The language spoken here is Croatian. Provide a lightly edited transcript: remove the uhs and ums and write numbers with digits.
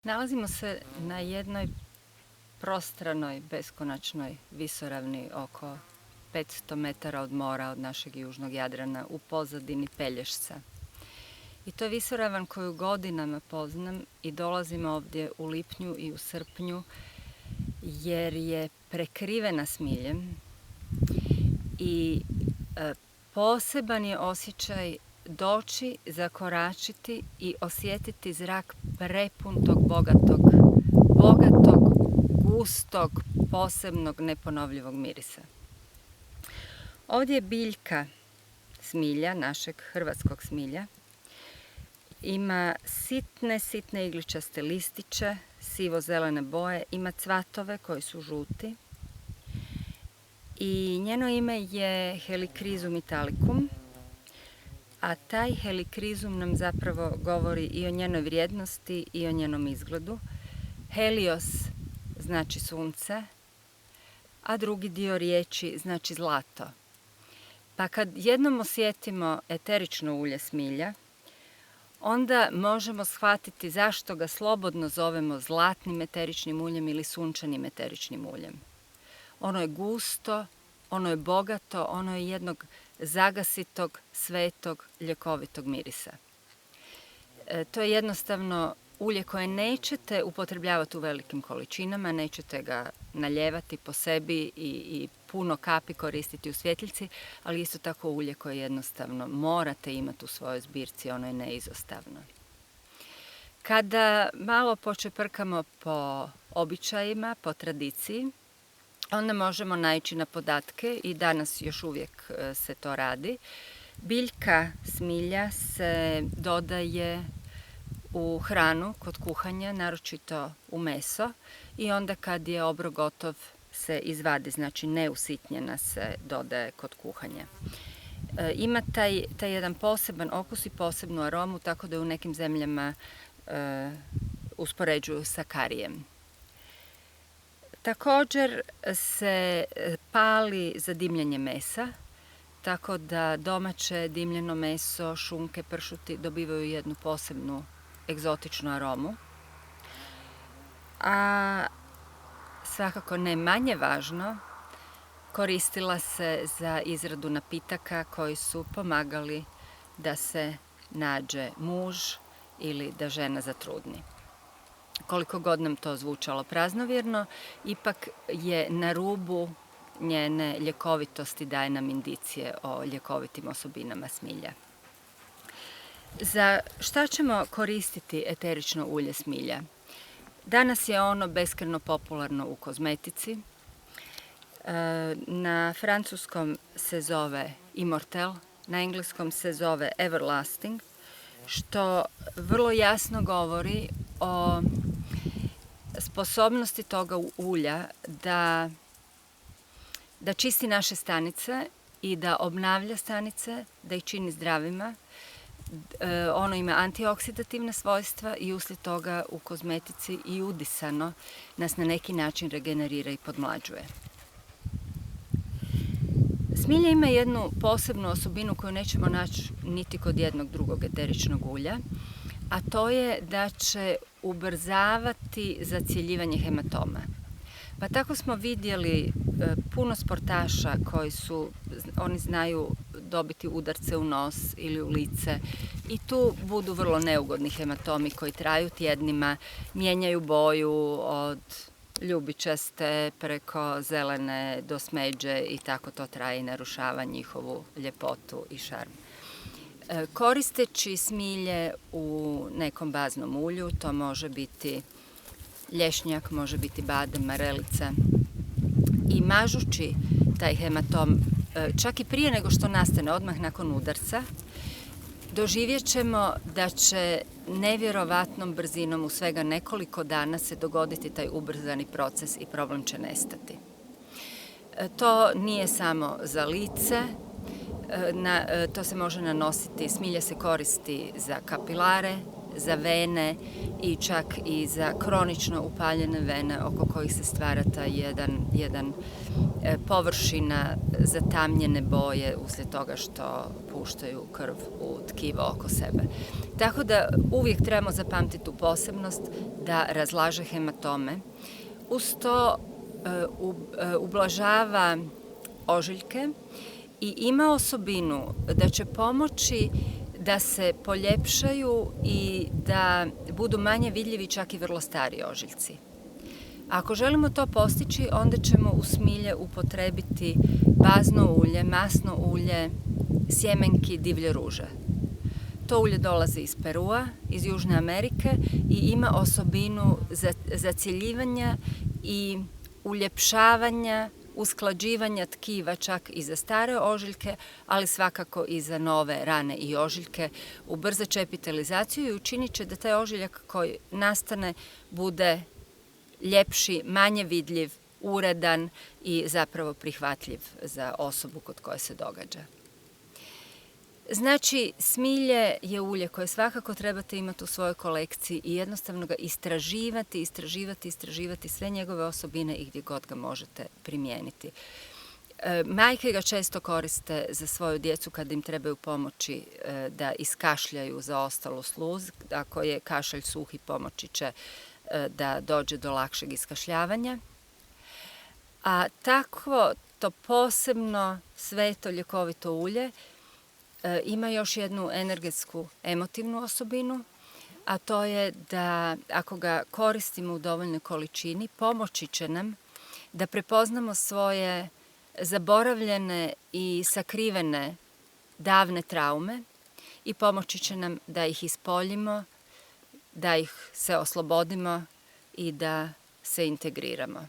Nalazimo se na jednoj prostranoj, beskonačnoj visoravni oko 500 metara od mora od našeg južnog Jadrana u pozadini Pelješca. I to je visoravan koju godinama poznam i dolazim ovdje u lipnju i u srpnju jer je prekrivena smiljem i poseban je osjećaj doći, zakoračiti i osjetiti zrak prepun tog bogatog, gustog, posebnog, neponovljivog mirisa. Ovdje je biljka smilja, našeg hrvatskog smilja. Ima sitne igličaste listiće, sivo-zelene boje, ima cvatove koji su žuti. I njeno ime je Helichrysum italicum, a taj helikrizum nam zapravo govori i o njenoj vrijednosti i o njenom izgledu. Helios znači sunce, a drugi dio riječi znači zlato. Pa kad jednom osjetimo eterično ulje smilja, onda možemo shvatiti zašto ga slobodno zovemo zlatnim eteričnim uljem ili sunčanim eteričnim uljem. Ono je gusto, ono je bogato, ono je jednog zagasitog, svetog, ljekovitog mirisa. To je jednostavno ulje koje nećete upotrebljavati u velikim količinama, nećete ga naljevati po sebi i puno kapi koristiti u svjetiljci, ali isto tako ulje koje jednostavno morate imati u svojoj zbirci, ono je neizostavno. Kada malo počeprkamo po običajima, po tradiciji, onda možemo naići na podatke i danas još uvijek se to radi. Biljka smilja se dodaje u hranu kod kuhanja, naročito u meso, i onda kad je obrok gotov se izvadi, znači neusitnjena se dodaje kod kuhanja. Ima taj jedan poseban okus i posebnu aromu, tako da u nekim zemljama uspoređuju sa karijem. Također se pali za dimljenje mesa, tako da domaće dimljeno meso, šunke, pršuti dobivaju jednu posebnu egzotičnu aromu. A svakako ne manje važno, koristila se za izradu napitaka koji su pomagali da se nađe muž ili da žena zatrudni. Koliko god nam to zvučalo praznovjerno, ipak je na rubu njene ljekovitosti, daje nam indicije o ljekovitim osobinama smilja. Za šta ćemo koristiti eterično ulje smilja? Danas je ono beskrajno popularno u kozmetici. Na francuskom se zove Immortel, na engleskom se zove Everlasting, što vrlo jasno govori o sposobnosti toga ulja da čisti naše stanice i da obnavlja stanice, da ih čini zdravima. Ono ima antioksidativna svojstva i uslijed toga u kozmetici i udisano nas na neki način regenerira i podmlađuje. Smilja ima jednu posebnu osobinu koju nećemo naći niti kod jednog drugog eteričnog ulja, a to je da će ubrzavati zacjeljivanje hematoma. Pa tako smo vidjeli puno sportaša oni znaju dobiti udarce u nos ili u lice i tu budu vrlo neugodni hematomi koji traju tjednima, mijenjaju boju od ljubičaste preko zelene do smeđe i tako to traje i narušava njihovu ljepotu i šarm. Koristeći smilje u nekom baznom ulju, to može biti lješnjak, može biti badem, marelica, i mažući taj hematom čak i prije nego što nastane, odmah nakon udarca, doživjet ćemo da će nevjerovatnom brzinom u svega nekoliko dana se dogoditi taj ubrzani proces i problem će nestati. To nije samo za lice, to se može nanositi, smilja se koristi za kapilare, za vene i čak i za kronično upaljene vene oko kojih se stvara taj jedan površina zatamnjene boje uslijed toga što puštaju krv u tkivo oko sebe. Tako da uvijek trebamo zapamtiti tu posebnost da razlaže hematome. Uz to ublažava ožiljke i ima osobinu da će pomoći da se poljepšaju i da budu manje vidljivi čak i vrlo stari ožiljci. Ako želimo to postići, onda ćemo u smilje upotrebiti bazno ulje, masno ulje, sjemenki divlje ruže. To ulje dolazi iz Perua, iz Južne Amerike i ima osobinu zacjeljivanja i uljepšavanja, usklađivanja tkiva čak i za stare ožiljke, ali svakako i za nove rane i ožiljke. Ubrzat će epitelizaciju i učinit će da taj ožiljak koji nastane bude ljepši, manje vidljiv, uredan i zapravo prihvatljiv za osobu kod koje se događa. Znači, smilje je ulje koje svakako trebate imati u svojoj kolekciji i jednostavno ga istraživati sve njegove osobine i gdje god ga možete primijeniti. Majke ga često koriste za svoju djecu kad im trebaju pomoći da iskašljaju zaostalu sluz. Ako je kašalj suhi, pomoći će da dođe do lakšeg iskašljavanja. A takvo to posebno sveto ljekovito ulje ima još jednu energetsku, emotivnu osobinu, a to je da ako ga koristimo u dovoljnoj količini, pomoći će nam da prepoznamo svoje zaboravljene i sakrivene davne traume i pomoći će nam da ih ispoljimo, da ih se oslobodimo i da se integriramo.